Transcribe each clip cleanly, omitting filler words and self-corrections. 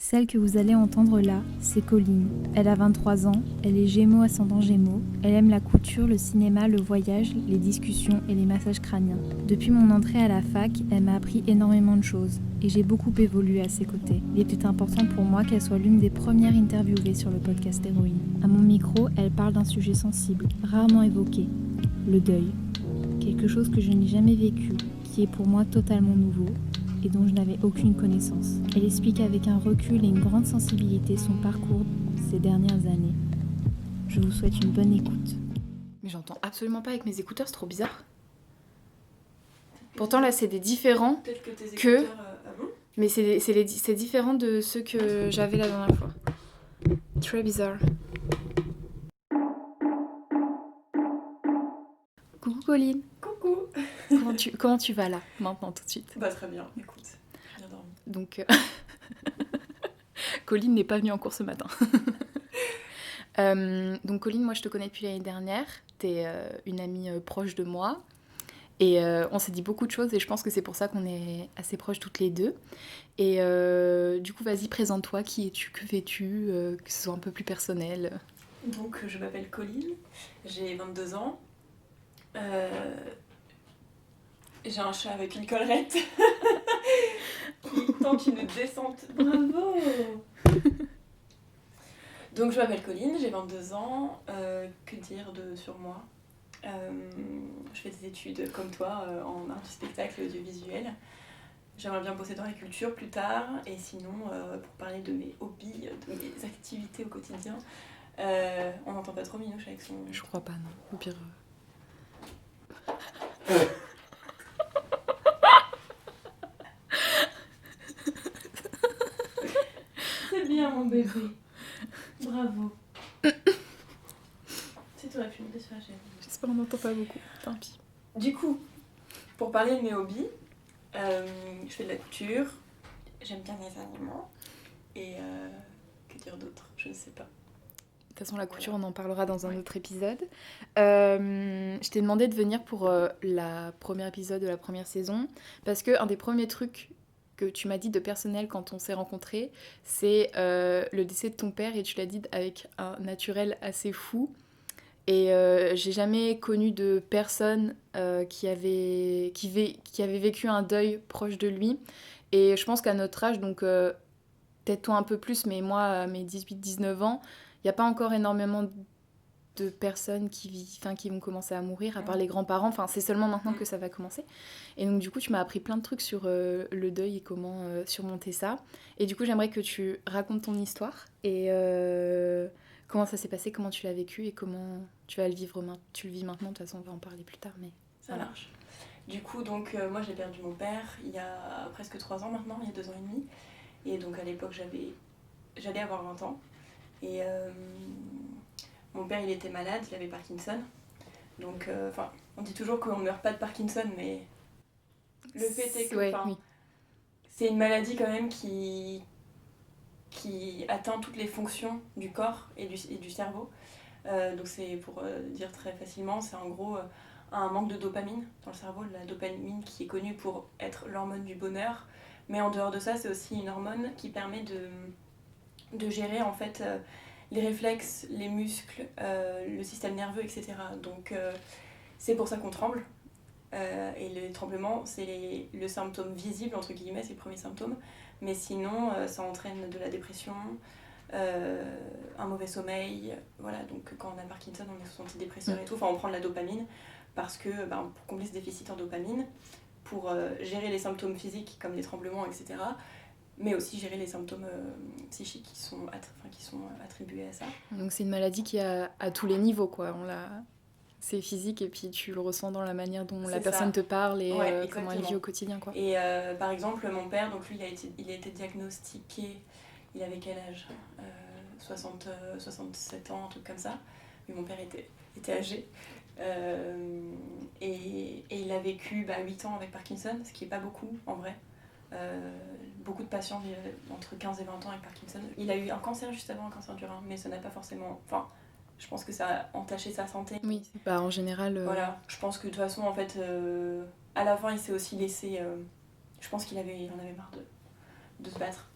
Celle que vous allez entendre là, c'est Colline. Elle a 23 ans, elle est Gémeaux ascendant Gémeaux. Elle aime la couture, le cinéma, le voyage, les discussions et les massages crâniens. Depuis mon entrée à la fac, elle m'a appris énormément de choses et j'ai beaucoup évolué à ses côtés. Il était important pour moi qu'elle soit l'une des premières interviewées sur le podcast Héroïne. À mon micro, elle parle d'un sujet sensible, rarement évoqué, le deuil. Quelque chose que je n'ai jamais vécu, qui est pour moi totalement nouveau et dont je n'avais aucune connaissance. Elle explique avec un recul et une grande sensibilité son parcours ces dernières années. Je vous souhaite une bonne écoute. Mais j'entends absolument pas avec mes écouteurs, c'est trop bizarre. Pourtant là c'est des différents Peut-être que tes que... écouteurs... Ah bon ? Mais c'est différent de ceux que j'avais la dernière fois. Très bizarre. Coucou Colline. Coucou. Comment tu vas là, maintenant, tout de suite ? Bah très bien, écoute, j'ai bien dormi. Donc, Colline n'est pas venue en cours ce matin. Donc Colline, moi je te connais depuis l'année dernière. T'es une amie proche de moi. Et on s'est dit beaucoup de choses et je pense que c'est pour ça qu'on est assez proches toutes les deux. Et du coup, vas-y, présente-toi. Qui es-tu ? Que fais-tu ? Que ce soit un peu plus personnel. Donc je m'appelle Colline, j'ai 22 ans. J'ai un chat avec une collerette qui tente une descente. Bravo. Donc je m'appelle Colline, j'ai 22 ans. Que dire sur moi ? Je fais des études comme toi en art du spectacle et audiovisuel. J'aimerais bien bosser dans la culture plus tard. Et sinon, pour parler de mes hobbies, de mes activités au quotidien, on n'entend pas trop Minouche avec son... Je crois pas, non. Au pire... C'est bien mon bébé. Bravo. Si tu aurais pu monter sur la chaise. J'espère qu'on n'entend pas beaucoup. Tant pis. Du coup, pour parler de mes hobbies, je fais de la couture, j'aime bien les animaux, et que dire d'autre ? Je ne sais pas. De toute façon, la couture, on en parlera dans un autre épisode. Je t'ai demandé de venir pour le premier épisode de la première saison, parce qu'un des premiers trucs que tu m'as dit de personnel quand on s'est rencontrés, c'est le décès de ton père, et tu l'as dit avec un naturel assez fou. Et j'ai jamais connu de personne qui avait vécu un deuil proche de lui. Et je pense qu'à notre âge, donc peut-être toi un peu plus, mais moi, à mes 18-19 ans, il n'y a pas encore énormément de personnes qui vont commencer à mourir, à part les grands-parents. Enfin, c'est seulement maintenant que ça va commencer. Et donc, du coup, tu m'as appris plein de trucs sur le deuil et comment surmonter ça. Et du coup, j'aimerais que tu racontes ton histoire et comment ça s'est passé, comment tu l'as vécu et comment tu vas le vivre. Tu le vis maintenant, de toute façon, on va en parler plus tard. Mais Ça marche. Du coup, donc, moi j'ai perdu mon père il y a presque 3 ans maintenant, il y a 2 ans et demi. Et donc à l'époque, j'allais avoir 20 ans. Et mon père, il était malade, il avait Parkinson. Donc, on dit toujours qu'on ne meurt pas de Parkinson, mais le fait est que c'est une maladie quand même qui atteint toutes les fonctions du corps et du cerveau. Donc c'est, pour dire très facilement, c'est en gros un manque de dopamine dans le cerveau, la dopamine qui est connue pour être l'hormone du bonheur. Mais en dehors de ça, c'est aussi une hormone qui permet de gérer en fait les réflexes, les muscles, le système nerveux, etc. Donc c'est pour ça qu'on tremble. Et le tremblement, c'est le symptôme visible, entre guillemets, c'est le premier symptôme. Mais sinon, ça entraîne de la dépression, un mauvais sommeil. Voilà, donc quand on a Parkinson, on est sous antidépresseur et tout. Enfin, on prend de la dopamine parce que, pour combler ce déficit en dopamine, pour gérer les symptômes physiques comme les tremblements, etc., mais aussi gérer les symptômes psychiques qui sont attribués à ça. Donc c'est une maladie qui a à tous les niveaux, quoi. C'est physique et puis tu le ressens dans la manière dont la personne te parle et comment elle vit au quotidien, quoi. Et par exemple, mon père, donc lui, il a été diagnostiqué, il avait quel âge 67 ans, un truc comme ça. Mais mon père était âgé. Et il a vécu 8 ans avec Parkinson, ce qui n'est pas beaucoup en vrai. Beaucoup de patients vivent entre 15 et 20 ans avec Parkinson. Il a eu un cancer juste avant, un cancer du rein, mais ça n'a pas forcément... Enfin, je pense que ça a entaché sa santé. Oui, en général... Voilà, je pense que de toute façon, en fait, à la fin, il s'est aussi laissé... je pense qu'il en avait marre de se battre.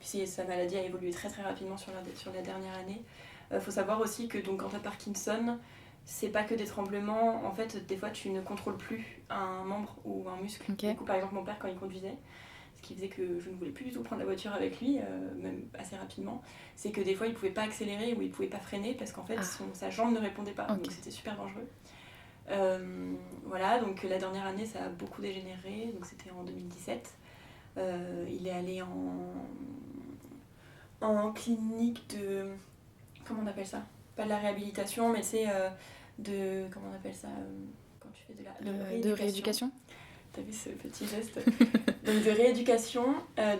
Puis sa maladie a évolué très très rapidement sur la dernière année. Faut savoir aussi que donc, quand t'as Parkinson, c'est pas que des tremblements. En fait, des fois, tu ne contrôles plus un membre ou un muscle. Ok. Du coup, par exemple, mon père, quand il conduisait, ce qui faisait que je ne voulais plus du tout prendre la voiture avec lui, même assez rapidement, c'est que des fois, il pouvait pas accélérer ou il pouvait pas freiner parce qu'en fait, sa jambe ne répondait pas. Ok. Donc, c'était super dangereux. Voilà, donc la dernière année, ça a beaucoup dégénéré. Donc, c'était en 2017. Il est allé en clinique de... Comment on appelle ça? Pas de la réhabilitation, mais c'est de... Comment on appelle ça quand tu fais de rééducation. T'as vu ce petit geste? Donc de rééducation.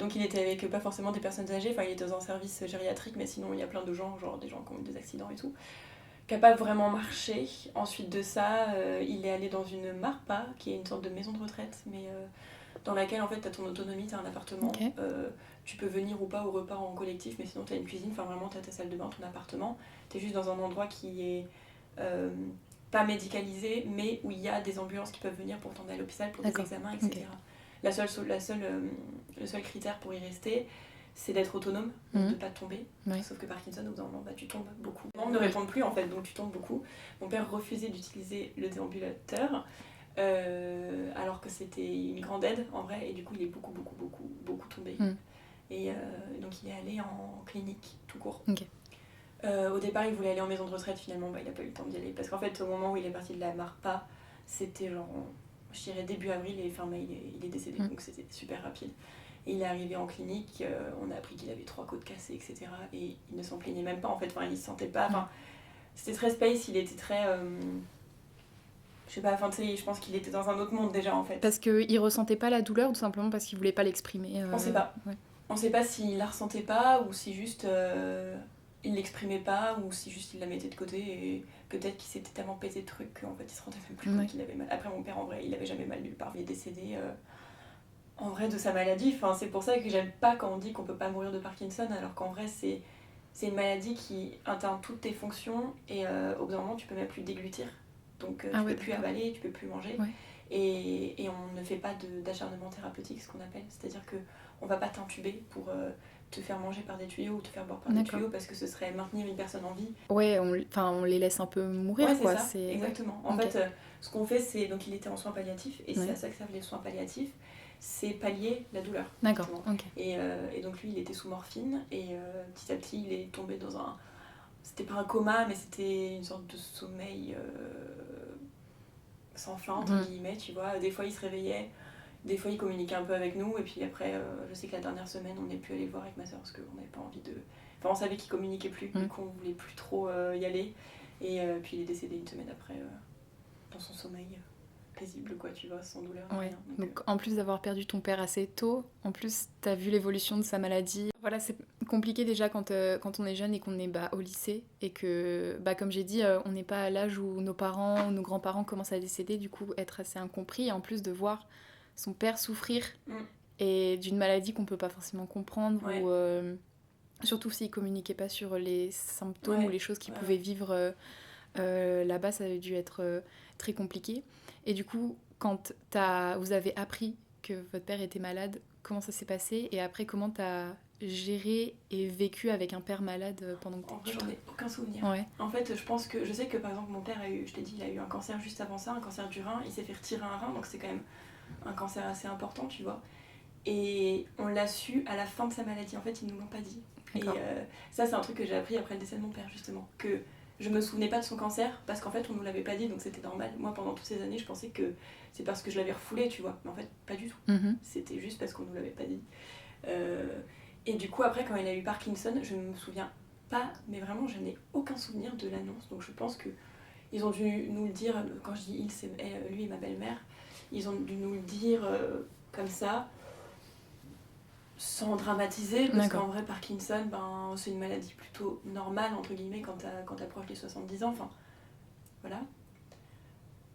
Donc il était avec pas forcément des personnes âgées, enfin il était dans un service gériatrique, mais sinon il y a plein de gens, genre des gens qui ont eu des accidents et tout, qui n'a pas vraiment marché. Ensuite de ça, il est allé dans une MARPA, qui est une sorte de maison de retraite, mais dans laquelle en fait t'as ton autonomie, t'as un appartement. Okay. Tu peux venir ou pas au repas en collectif, mais sinon t'as une cuisine, enfin vraiment t'as ta salle de bain, ton appartement. T'es juste dans un endroit qui est pas médicalisé, mais où il y a des ambulances qui peuvent venir pour t'emmener à l'hôpital pour des examens, etc. Okay. Le seul critère pour y rester, c'est d'être autonome, de ne pas tomber. Ouais. Sauf que Parkinson, au bout d'un moment, tu tombes beaucoup. Les membres ne répondent plus en fait, donc tu tombes beaucoup. Mon père refusait d'utiliser le déambulateur, alors que c'était une grande aide en vrai, et du coup il est beaucoup tombé. Et donc il est allé en clinique tout court. Okay. Au départ il voulait aller en maison de retraite, finalement il n'a pas eu le temps d'y aller. Parce qu'en fait au moment où il est parti de la MARPA, c'était genre, je dirais début avril et fin mai il est décédé, donc c'était super rapide. Et il est arrivé en clinique, on a appris qu'il avait 3 côtes cassées, etc. Et il ne s'en plaignait même pas en fait, enfin, il se sentait pas. Enfin, c'était très space, il était très... je sais pas, enfin, tu sais, je pense qu'il était dans un autre monde déjà en fait. Parce qu'il ressentait pas la douleur ou tout simplement parce qu'il voulait pas l'exprimer On sait pas. Ouais. On sait pas s'il la ressentait pas ou si juste il l'exprimait pas ou si juste il la mettait de côté et peut-être qu'il s'était tellement pété de trucs qu'en fait il se rendait même plus compte qu'il avait mal. Après mon père en vrai il avait jamais mal nulle part, il est décédé en vrai de sa maladie. Enfin, c'est pour ça que j'aime pas quand on dit qu'on peut pas mourir de Parkinson alors qu'en vrai c'est une maladie qui atteint toutes tes fonctions et au bout d'un moment tu peux même plus déglutir. Donc tu peux plus avaler, tu peux plus manger. Ouais. Et on ne fait pas d'acharnement thérapeutique, ce qu'on appelle. C'est-à-dire qu'on va pas t'intuber pour te faire manger par des tuyaux ou te faire boire par des tuyaux parce que ce serait maintenir une personne en vie. Ouais, on les laisse un peu mourir. Ouais, c'est ça, exactement. En fait, ce qu'on fait, c'est... Donc il était en soins palliatifs et c'est à ça que servent les soins palliatifs. C'est pallier la douleur. D'accord, ok. Et donc lui, il était sous morphine et petit à petit, il est tombé dans un... C'était pas un coma, mais c'était une sorte de sommeil... sans fin entre guillemets, tu vois. Des fois il se réveillait, des fois il communiquait un peu avec nous et puis après je sais que la dernière semaine on n'est plus allé le voir avec ma soeur parce qu'on n'avait pas envie de... Enfin on savait qu'il communiquait plus, du coup on voulait plus trop y aller et puis il est décédé une semaine après dans son sommeil paisible quoi, tu vois, sans douleur. Ouais. Rien. Donc en plus d'avoir perdu ton père assez tôt, en plus t'as vu l'évolution de sa maladie. Voilà, c'est compliqué déjà quand on est jeune et qu'on est au lycée et que, comme j'ai dit, on n'est pas à l'âge où nos parents ou nos grands-parents commencent à décéder, du coup être assez incompris et en plus de voir son père souffrir et d'une maladie qu'on peut pas forcément comprendre ou surtout s'il communiquait pas sur les symptômes ou les choses qu'il pouvait vivre là-bas, ça a dû être très compliqué. Et du coup, quand vous avez appris que votre père était malade, comment ça s'est passé? Et après, comment t'as géré et vécu avec un père malade pendant que t'étais jeune? J'en ai aucun souvenir. Ouais. En fait, je sais que par exemple, mon père a eu, je t'ai dit, il a eu un cancer juste avant ça, un cancer du rein. Il s'est fait retirer un rein, donc c'est quand même un cancer assez important, tu vois. Et on l'a su à la fin de sa maladie. En fait, ils nous l'ont pas dit. D'accord. Et ça, c'est un truc que j'ai appris après le décès de mon père, justement. Que je me souvenais pas de son cancer parce qu'en fait on nous l'avait pas dit, donc c'était normal. Moi pendant toutes ces années je pensais que c'est parce que je l'avais refoulé, tu vois, mais en fait pas du tout. C'était juste parce qu'on nous l'avait pas dit. Et du coup après quand il a eu Parkinson, je ne me souviens pas, mais vraiment je n'ai aucun souvenir de l'annonce. Donc je pense que ils ont dû nous le dire, quand je dis il, c'est lui et ma belle-mère, ils ont dû nous le dire comme ça, sans dramatiser, parce qu'en vrai Parkinson, c'est une maladie plutôt normale entre guillemets quand t'approches les 70 ans, enfin voilà.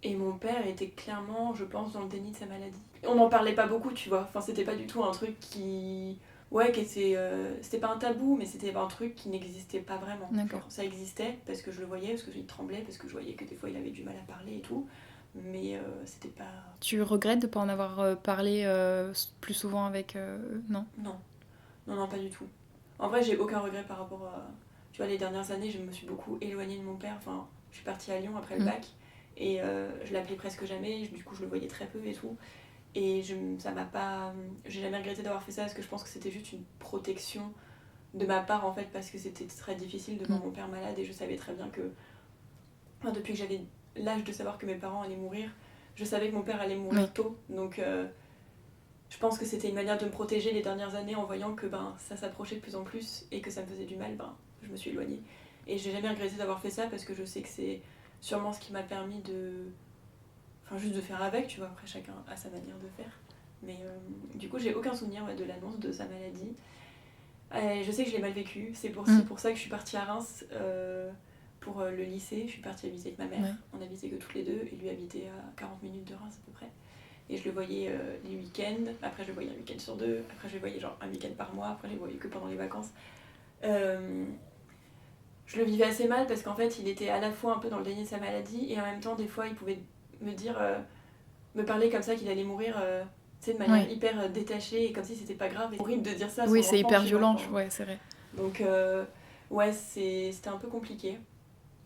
Et mon père était clairement, je pense, dans le déni de sa maladie. On n'en parlait pas beaucoup, tu vois, enfin c'était pas du tout un truc qui était, c'était pas un tabou, mais c'était un truc qui n'existait pas vraiment. D'accord. Genre, ça existait parce que je le voyais, parce que il tremblait, parce que je voyais que des fois il avait du mal à parler et tout. Mais c'était pas... Tu regrettes de ne pas en avoir parlé plus souvent avec... Non, non, pas du tout. En vrai, j'ai aucun regret par rapport à... Tu vois, les dernières années, je me suis beaucoup éloignée de mon père. Enfin, je suis partie à Lyon après le bac. Et je l'appelais presque jamais. Du coup, je le voyais très peu et tout. Et ça m'a pas... J'ai jamais regretté d'avoir fait ça parce que je pense que c'était juste une protection de ma part, en fait, parce que c'était très difficile de voir mon père malade. Et je savais très bien que... Enfin, depuis que j'avais l'âge de savoir que mes parents allaient mourir, je savais que mon père allait mourir tôt. Donc... je pense que c'était une manière de me protéger les dernières années en voyant que ça s'approchait de plus en plus et que ça me faisait du mal, je me suis éloignée. Et j'ai jamais regretté d'avoir fait ça parce que je sais que c'est sûrement ce qui m'a permis de... Enfin, juste de faire avec, tu vois, après chacun a sa manière de faire. Mais du coup, j'ai aucun souvenir de l'annonce de sa maladie. Je sais que je l'ai mal vécu, c'est pour ça que je suis partie à Reims pour le lycée. Je suis partie habiter avec ma mère, on habitait que toutes les deux et lui habitait à 40 minutes de Reims à peu près. Et je le voyais les week-ends, après je le voyais un week-end sur deux, après je le voyais genre un week-end par mois, après je le voyais que pendant les vacances. Je le vivais assez mal parce qu'en fait il était à la fois un peu dans le déni de sa maladie et en même temps des fois il pouvait me dire, me parler comme ça qu'il allait mourir de manière hyper détachée et comme si c'était pas grave. C'est horrible de dire ça à son enfant. Oui, c'est hyper violent, ouais, c'est vrai. Donc ouais, c'était un peu compliqué.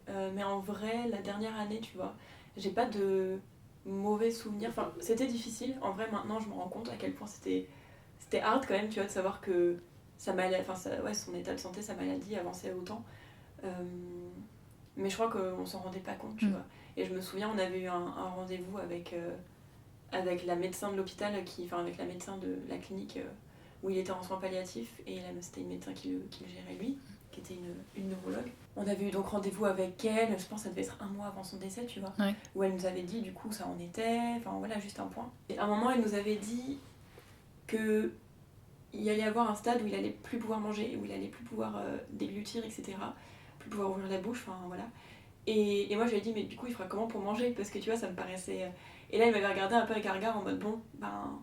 Mais en vrai, la dernière année, tu vois, j'ai pas de mauvais souvenirs. Enfin, c'était difficile. En vrai, maintenant, je me rends compte à quel point c'était hard quand même, tu vois, de savoir que son état de santé, sa maladie avançait autant. Mais je crois qu'on s'en rendait pas compte, tu vois. Et je me souviens, on avait eu un rendez-vous avec la médecin de l'hôpital, avec la médecin de la clinique où il était en soins palliatifs. Et c'était une médecin qui le gérait lui, qui était une neurologue. On avait eu donc rendez-vous avec elle, je pense que ça devait être un mois avant son décès, tu vois, où elle nous avait dit du coup ça en était, enfin voilà, juste un point. Et à un moment, elle nous avait dit qu'il allait y avoir un stade où il allait plus pouvoir manger, où il allait plus pouvoir déglutir, etc., plus pouvoir ouvrir la bouche, enfin voilà. Et moi je lui ai dit, mais du coup il fera comment pour manger? Parce que tu vois, ça me paraissait... Et là il m'avait regardé un peu avec un regard en mode, bon,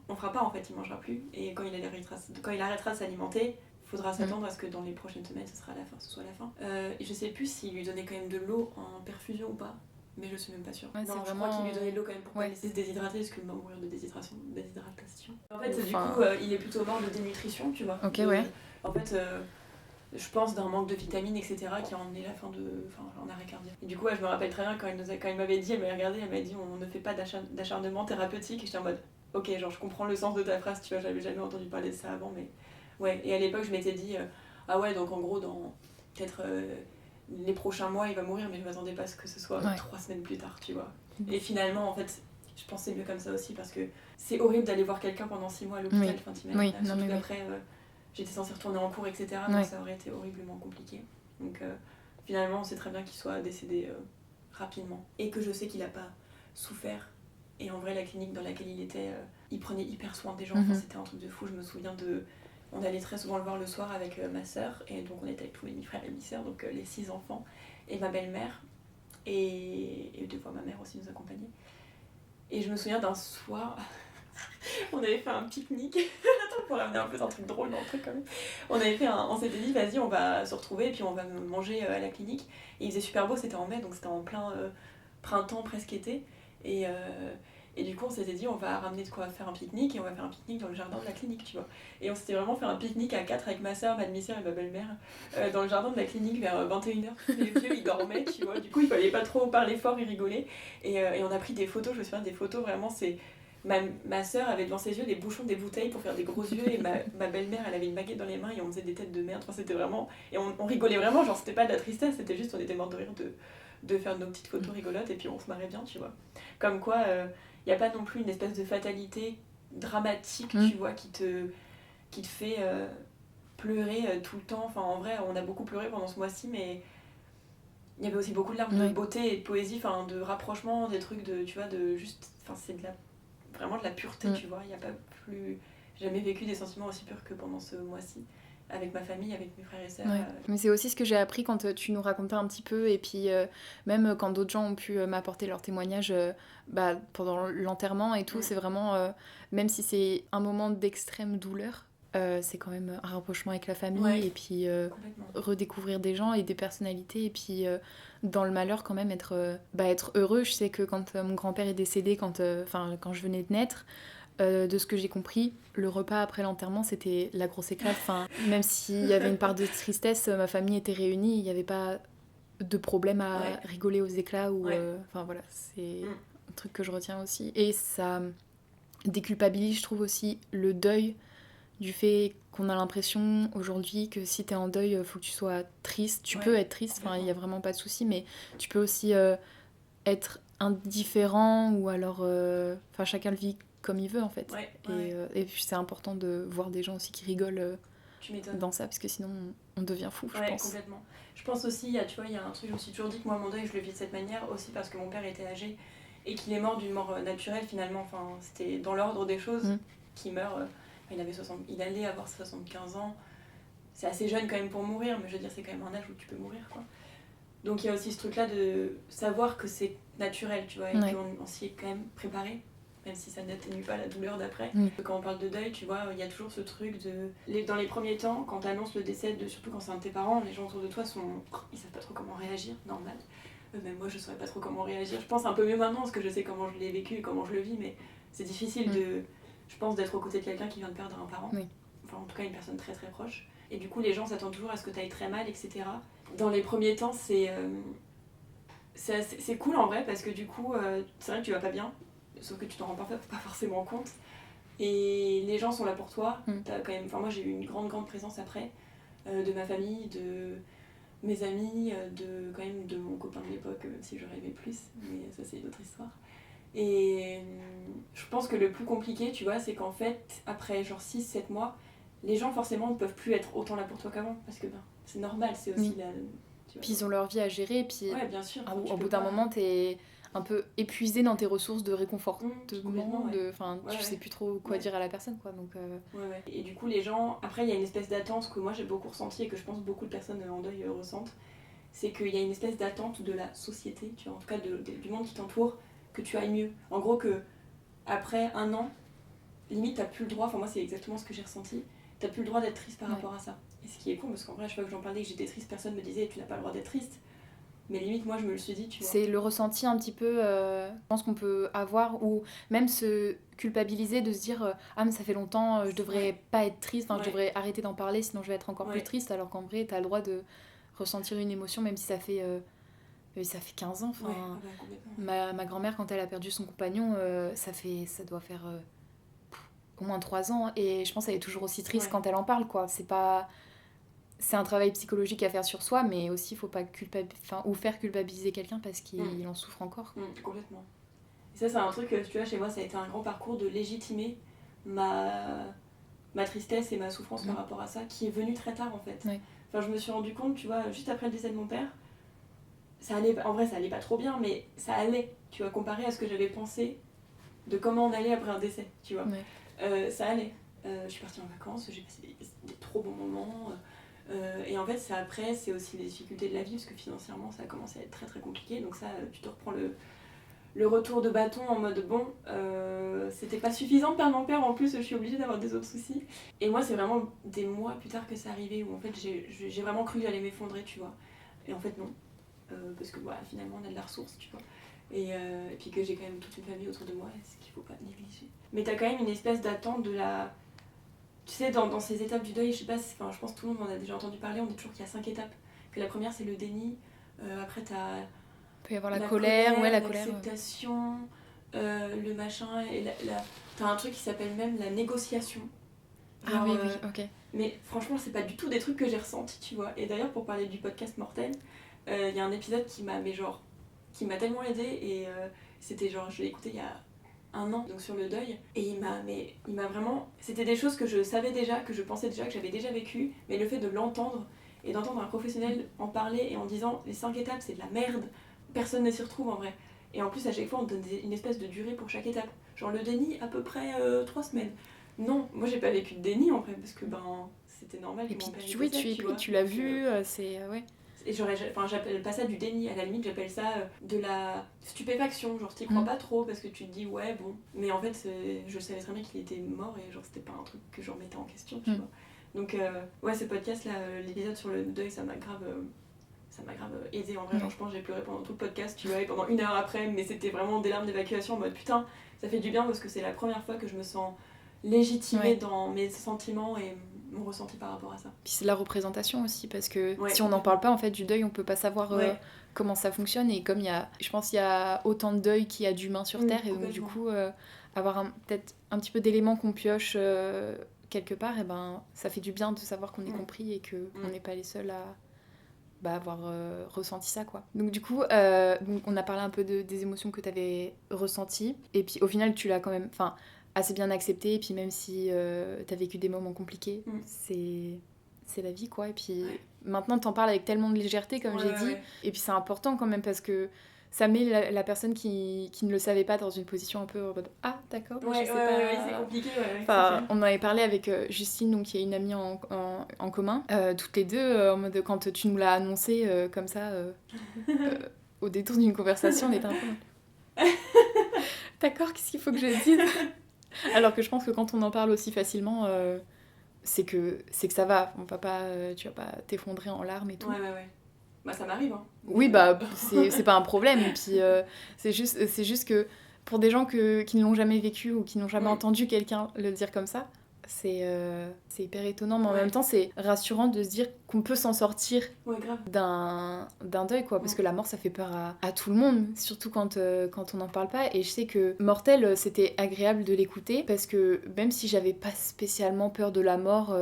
on fera pas en fait, il mangera plus. Et quand il arrêtera de s'alimenter, il faudra s'attendre à ce que dans les prochaines semaines ce soit la fin. Et je sais plus s'il lui donnait quand même de l'eau en perfusion ou pas, mais je suis même pas sûre. Ouais, non, je crois qu'il lui donnait de l'eau quand même pour pas laisser se déshydrater, parce qu'il va mourir de déshydratation. En fait, du coup, il est plutôt mort de dénutrition, tu vois. Ok, En fait, je pense d'un manque de vitamines, etc., qui a emmené la fin en arrêt cardiaque. Et du coup, je me rappelle très bien quand il m'avait dit, elle m'avait regardé, elle m'a dit, on ne fait pas d'acharnement thérapeutique, et j'étais en mode, ok, genre je comprends le sens de ta phrase, tu vois, j'avais jamais entendu parler de ça avant, mais ouais. Et à l'époque, je m'étais dit, ah ouais, donc en gros, dans peut-être les prochains mois, il va mourir, mais je m'attendais pas à ce que ce soit 3 semaines plus tard, tu vois. Et finalement, en fait, je pensais mieux comme ça aussi, parce que c'est horrible d'aller voir quelqu'un pendant 6 mois à l'hôpital, surtout qu'après... j'étais censée retourner en cours, etc. Donc ça aurait été horriblement compliqué. Donc finalement, on sait très bien qu'il soit décédé rapidement. Et que je sais qu'il n'a pas souffert. Et en vrai, la clinique dans laquelle il était, il prenait hyper soin des gens. Enfin, c'était un truc de fou. Je me souviens on allait très souvent le voir le soir avec ma sœur. Et donc on était avec tous mes frères et mes sœurs, donc les 6 enfants. Et ma belle-mère. Et 2 fois ma mère aussi nous accompagnait. Et je me souviens d'un soir... on avait fait un pique-nique. Attends, pour ramener un peu un truc drôle dans le truc quand même. On s'était dit, vas-y, on va se retrouver et puis on va manger à la clinique. Et il faisait super beau, c'était en mai, donc c'était en plein printemps, presque été. Et du coup, on s'était dit, on va ramener de quoi faire un pique-nique et on va faire un pique-nique dans le jardin de la clinique, tu vois. Et on s'était vraiment fait un pique-nique à 4 avec ma soeur, ma demi-sœur et ma belle-mère dans le jardin de la clinique vers 21h. Les vieux, ils dormaient, tu vois. Du coup, il fallait pas trop parler fort et rigoler. Et on a pris des photos, je me souviens des photos, vraiment, c'est... Ma sœur avait devant ses yeux des bouchons des bouteilles pour faire des gros yeux et ma belle-mère elle avait une baguette dans les mains et on faisait des têtes de merde. Enfin, c'était vraiment... Et on rigolait vraiment, genre c'était pas de la tristesse, c'était juste on était morts de rire de faire nos petites photos rigolotes et puis on se marrait bien, tu vois. Comme quoi, y a pas non plus une espèce de fatalité dramatique, tu vois, qui te fait pleurer tout le temps. Enfin, en vrai, on a beaucoup pleuré pendant ce mois-ci, mais il y avait aussi beaucoup de larmes de beauté et de poésie, enfin, de rapprochement, des trucs de, tu vois, de juste... Enfin, c'est vraiment de la pureté, tu vois. Il n'y a pas plus... J'ai jamais vécu des sentiments aussi purs que pendant ce mois-ci, avec ma famille, avec mes frères et sœurs. Mais c'est aussi ce que j'ai appris quand tu nous racontais un petit peu, et puis même quand d'autres gens ont pu m'apporter leurs témoignages pendant l'enterrement et tout, c'est vraiment, même si c'est un moment d'extrême douleur, c'est quand même un rapprochement avec la famille, et puis redécouvrir des gens et des personnalités, et puis dans le malheur quand même être heureux. Je sais que quand mon grand-père est décédé, quand je venais de naître, De ce que j'ai compris, le repas après l'enterrement, c'était la grosse éclate. Enfin, même s'il y avait une part de tristesse, ma famille était réunie, il n'y avait pas de problème à rigoler aux éclats. Enfin voilà, c'est un truc que je retiens aussi. Et ça déculpabilise, je trouve aussi, le deuil du fait qu'on a l'impression aujourd'hui que si t'es en deuil, faut que tu sois triste. Tu peux être triste, enfin, il n'y a vraiment pas de souci, mais tu peux aussi être indifférent ou alors... Enfin, chacun le vit comme il veut, en fait. Et puis, c'est important de voir des gens aussi qui rigolent dans ça, parce que sinon, on devient fou, je pense. Complètement. Je pense aussi, tu vois, il y a un truc, je me suis toujours dit que moi, mon deuil, je le vis de cette manière, aussi parce que mon père était âgé et qu'il est mort d'une mort naturelle, finalement. Enfin, c'était dans l'ordre des choses qu'il meurt... il allait avoir 75 ans. C'est assez jeune quand même pour mourir, mais je veux dire, c'est quand même un âge où tu peux mourir, quoi. Donc il y a aussi ce truc-là de savoir que c'est naturel, tu vois, et qu'on s'y est quand même préparé, même si ça n'atténue pas la douleur d'après. Quand on parle de deuil, tu vois, il y a toujours ce truc de... Dans les premiers temps, quand t'annonces le décès, surtout quand c'est un de tes parents, les gens autour de toi ils savent pas trop comment réagir, normal. Même moi, je saurais pas trop comment réagir. Je pense un peu mieux maintenant, parce que je sais comment je l'ai vécu et comment je le vis, mais c'est difficile je pense, d'être aux côtés de quelqu'un qui vient de perdre un parent. Enfin, en tout cas, une personne très très proche. Et du coup, les gens s'attendent toujours à ce que tu ailles très mal, etc. Dans les premiers temps, c'est cool en vrai, parce que du coup, c'est vrai que tu vas pas bien, sauf que tu t'en rends pas forcément compte. Et les gens sont là pour toi. T'as quand même... Enfin, moi, j'ai eu une grande présence après, de ma famille, de mes amis, quand même de mon copain de l'époque, même si je rêvais plus, mais ça, c'est une autre histoire. Et je pense que le plus compliqué, tu vois, c'est qu'en fait, après genre 6-7 mois, les gens forcément ne peuvent plus être autant là pour toi qu'avant, parce que c'est normal, c'est aussi la... Puis ils ont leur vie à gérer, et puis bien sûr, au bout d'un moment, t'es un peu épuisé dans tes ressources de réconfortement, tu sais plus trop quoi dire à la personne, quoi. Donc, Et du coup, les gens, après, il y a une espèce d'attente que moi j'ai beaucoup ressenti et que je pense beaucoup de personnes en deuil ressentent, c'est qu'il y a une espèce d'attente de la société, tu vois, en tout cas du monde qui t'entoure, que tu ailles mieux. En gros, que après 1 an, limite t'as plus le droit, enfin moi c'est exactement ce que j'ai ressenti, t'as plus le droit d'être triste par rapport à ça. Et ce qui est con, parce qu'en vrai, à chaque fois que j'en parlais que j'étais triste, personne me disait tu n'as pas le droit d'être triste. Mais limite, moi je me le suis dit, tu vois. C'est le ressenti un petit peu, je pense qu'on peut avoir, ou même se culpabiliser de se dire ah, mais ça fait longtemps, je devrais pas être triste, je devrais arrêter d'en parler, sinon je vais être encore plus triste, alors qu'en vrai, t'as le droit de ressentir une émotion, même si ça fait 15 ans. Ma grand-mère, quand elle a perdu son compagnon, ça doit faire au moins 3 ans, et je pense qu'elle est toujours aussi triste quand elle en parle, quoi. C'est un travail psychologique à faire sur soi, mais aussi il faut pas faire culpabiliser quelqu'un parce qu'il en souffre encore. Complètement. Et ça, c'est un truc, tu vois, chez moi, ça a été un grand parcours de légitimer ma tristesse et ma souffrance par rapport à ça, qui est venu très tard en fait. Enfin, je me suis rendu compte, tu vois, juste après le décès de mon père, en vrai ça allait pas trop bien, mais ça allait, tu vois, comparé à ce que j'avais pensé de comment on allait après un décès, tu vois. Ça allait. Je suis partie en vacances, j'ai passé des trop bons moments. Et en fait, c'est aussi les difficultés de la vie, parce que financièrement ça a commencé à être très très compliqué, donc ça, tu te reprends le retour de bâton en mode bon, c'était pas suffisant de perdre mon père, en plus je suis obligée d'avoir des autres soucis. Et moi, c'est vraiment des mois plus tard que c'est arrivé où en fait j'ai vraiment cru que j'allais m'effondrer, tu vois. Et en fait, non. Parce que voilà, finalement, on a de la ressource, tu vois. Et puis que j'ai quand même toute une famille autour de moi, ce qu'il faut pas négliger. Mais t'as quand même une espèce d'attente de la. Tu sais, dans ces étapes du deuil, je sais pas, je pense que tout le monde en a déjà entendu parler, on dit toujours qu'il y a 5 étapes. Que la première, c'est le déni. Après, t'as. Il peut y avoir la colère, l'acceptation, le machin. Et t'as un truc qui s'appelle même la négociation. Genre, oui, ok. Mais franchement, c'est pas du tout des trucs que j'ai ressentis, tu vois. Et d'ailleurs, pour parler du podcast Mortel, il y a un épisode qui m'a tellement aidée, et c'était genre, je l'ai écouté il y a 1 an, donc sur le deuil, et il m'a vraiment... C'était des choses que je savais déjà, que je pensais déjà, que j'avais déjà vécu, mais le fait de l'entendre, et d'entendre un professionnel en parler, et en disant, les 5 étapes, c'est de la merde, personne ne s'y retrouve en vrai. Et en plus, à chaque fois, on donne une espèce de durée pour chaque étape. Genre le déni, à peu près 3 semaines. Non, moi j'ai pas vécu de déni en vrai, parce que c'était normal. Et puis tu l'as vu, c'est... Et j'appelle pas ça du déni, à la limite j'appelle ça de la stupéfaction, genre t'y crois pas trop parce que tu te dis ouais bon, mais en fait je savais très bien qu'il était mort et genre c'était pas un truc que je remettais en question, tu vois. Donc ouais, ce podcast là, l'épisode sur le deuil, ça m'a grave ça m'a grave aidée en vrai. Genre, je pense que j'ai pleuré pendant tout le podcast, tu vois, et pendant 1 heure après, mais c'était vraiment des larmes d'évacuation en mode putain, ça fait du bien parce que c'est la première fois que je me sens légitimée dans mes sentiments et mon ressenti par rapport à ça. Puis c'est la représentation aussi, parce que si on n'en parle pas en fait du deuil, on peut pas savoir comment ça fonctionne, et comme je pense qu'il y a autant de deuil qu'il y a d'humains sur Terre, et donc du coup avoir peut-être un petit peu d'éléments qu'on pioche quelque part, et ben ça fait du bien de savoir qu'on est compris et qu'on n'est pas les seuls à avoir ressenti ça, quoi. Donc du coup donc on a parlé un peu des émotions que tu avais ressenties, et puis au final tu l'as quand même assez bien accepté, et puis même si t'as vécu des moments compliqués, c'est la vie, quoi. Et puis maintenant t'en parles avec tellement de légèreté, comme j'ai dit, et puis c'est important quand même, parce que ça met la personne qui ne le savait pas dans une position un peu en mode ah d'accord, je sais pas. C'est compliqué, on en avait parlé avec Justine, donc qui est une amie en commun, toutes les deux, en mode quand tu nous l'as annoncé comme ça au détour d'une conversation, on était un peu d'accord, qu'est-ce qu'il faut que je dise? Alors que je pense que quand on en parle aussi facilement, c'est que ça va. On va pas, tu vas pas t'effondrer en larmes et tout. Ouais. Bah ça m'arrive, hein. Oui, bah c'est pas un problème. Et puis c'est juste que pour des gens qui ne l'ont jamais vécu ou qui n'ont jamais entendu quelqu'un le dire comme ça, c'est hyper étonnant, mais en même temps c'est rassurant de se dire qu'on peut s'en sortir d'un deuil, quoi, parce que la mort ça fait peur à tout le monde, surtout quand on n'en parle pas. Et je sais que Mortel, c'était agréable de l'écouter, parce que même si j'avais pas spécialement peur de la mort,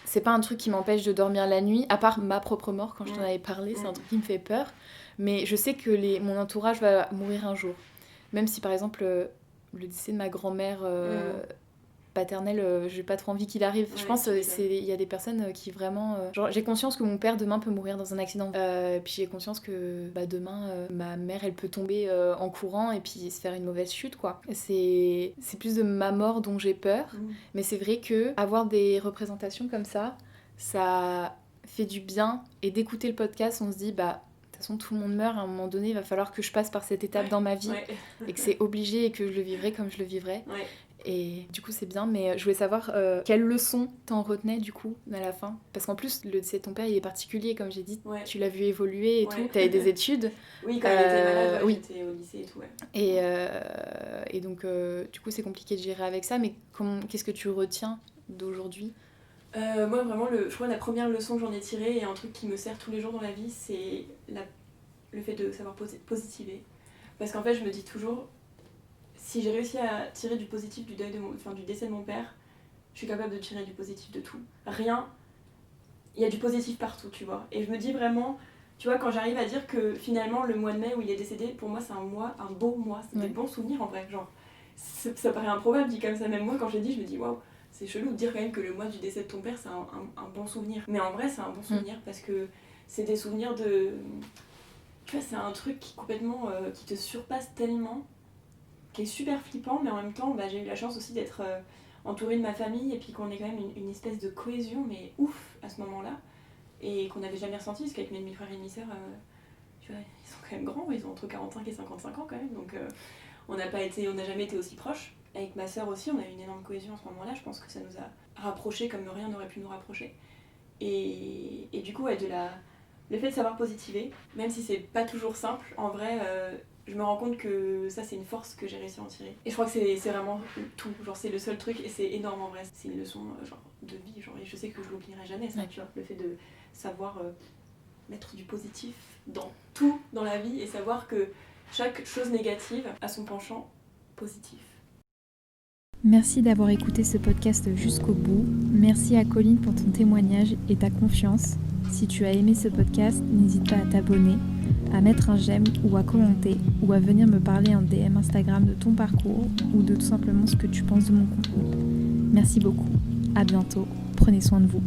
c'est pas un truc qui m'empêche de dormir la nuit, à part ma propre mort, quand je t'en avais parlé, c'est un truc qui me fait peur, mais je sais que mon entourage va mourir un jour, même si par exemple le décès de ma grand-mère paternelle, j'ai pas trop envie qu'il arrive. Je pense qu'il y a des personnes qui vraiment... genre, j'ai conscience que mon père demain peut mourir dans un accident. Puis j'ai conscience que demain, ma mère, elle peut tomber en courant et puis se faire une mauvaise chute, quoi. C'est plus de ma mort dont j'ai peur. Mais c'est vrai que avoir des représentations comme ça fait du bien. Et d'écouter le podcast, on se dit, de toute façon, tout le monde meurt. À un moment donné, il va falloir que je passe par cette étape dans ma vie. Et que c'est obligé et que je le vivrai comme je le vivrai. Et du coup c'est bien, mais je voulais savoir quelle leçon t'en retenais du coup à la fin, parce qu'en plus le décès de ton père il est particulier, comme j'ai dit, tu l'as vu évoluer et tout, t'avais des études. Oui, quand il était malade, j'étais au lycée et tout, et donc du coup c'est compliqué de gérer avec ça, mais qu'est-ce que tu retiens d'aujourd'hui? Moi vraiment, je crois la première leçon que j'en ai tirée, et un truc qui me sert tous les jours dans la vie, c'est le fait de savoir positiver. Parce qu'en fait je me dis toujours, si j'ai réussi à tirer du positif du décès de mon père, je suis capable de tirer du positif de tout. Rien, il y a du positif partout, tu vois. Et je me dis vraiment, tu vois, quand j'arrive à dire que finalement le mois de mai où il est décédé, pour moi c'est un beau mois, c'est des bons souvenirs en vrai. Genre, ça paraît improbable dit comme ça, même moi quand je l'ai dit, je me dis waouh, c'est chelou de dire quand même que le mois du décès de ton père c'est un bon souvenir. Mais en vrai c'est un bon souvenir parce que c'est des souvenirs de... Tu vois, c'est un truc qui complètement qui te surpasse tellement, qui est super flippant, mais en même temps j'ai eu la chance aussi d'être entourée de ma famille, et puis qu'on ait quand même une espèce de cohésion, mais ouf, à ce moment-là, et qu'on n'avait jamais ressenti, parce qu'avec mes demi-frères et demi-sœurs, tu vois, ils sont quand même grands, ils ont entre 45 et 55 ans quand même, donc on n'a jamais été aussi proches. Avec ma sœur aussi, on a eu une énorme cohésion à ce moment-là, je pense que ça nous a rapprochés comme rien n'aurait pu nous rapprocher. Et du coup, le fait de savoir positiver, même si c'est pas toujours simple, en vrai... je me rends compte que ça c'est une force que j'ai réussi à en tirer. Et je crois que c'est vraiment tout, genre c'est le seul truc, et c'est énorme en vrai. C'est une leçon genre de vie, genre, et je sais que je l'oublierai jamais ça, tu vois. Le fait de savoir mettre du positif dans tout dans la vie, et savoir que chaque chose négative a son penchant positif. Merci d'avoir écouté ce podcast jusqu'au bout. Merci à Colline pour ton témoignage et ta confiance. Si tu as aimé ce podcast, n'hésite pas à t'abonner, à mettre un j'aime ou à commenter, ou à venir me parler en DM Instagram de ton parcours ou de tout simplement ce que tu penses de mon contenu. Merci beaucoup, à bientôt, prenez soin de vous.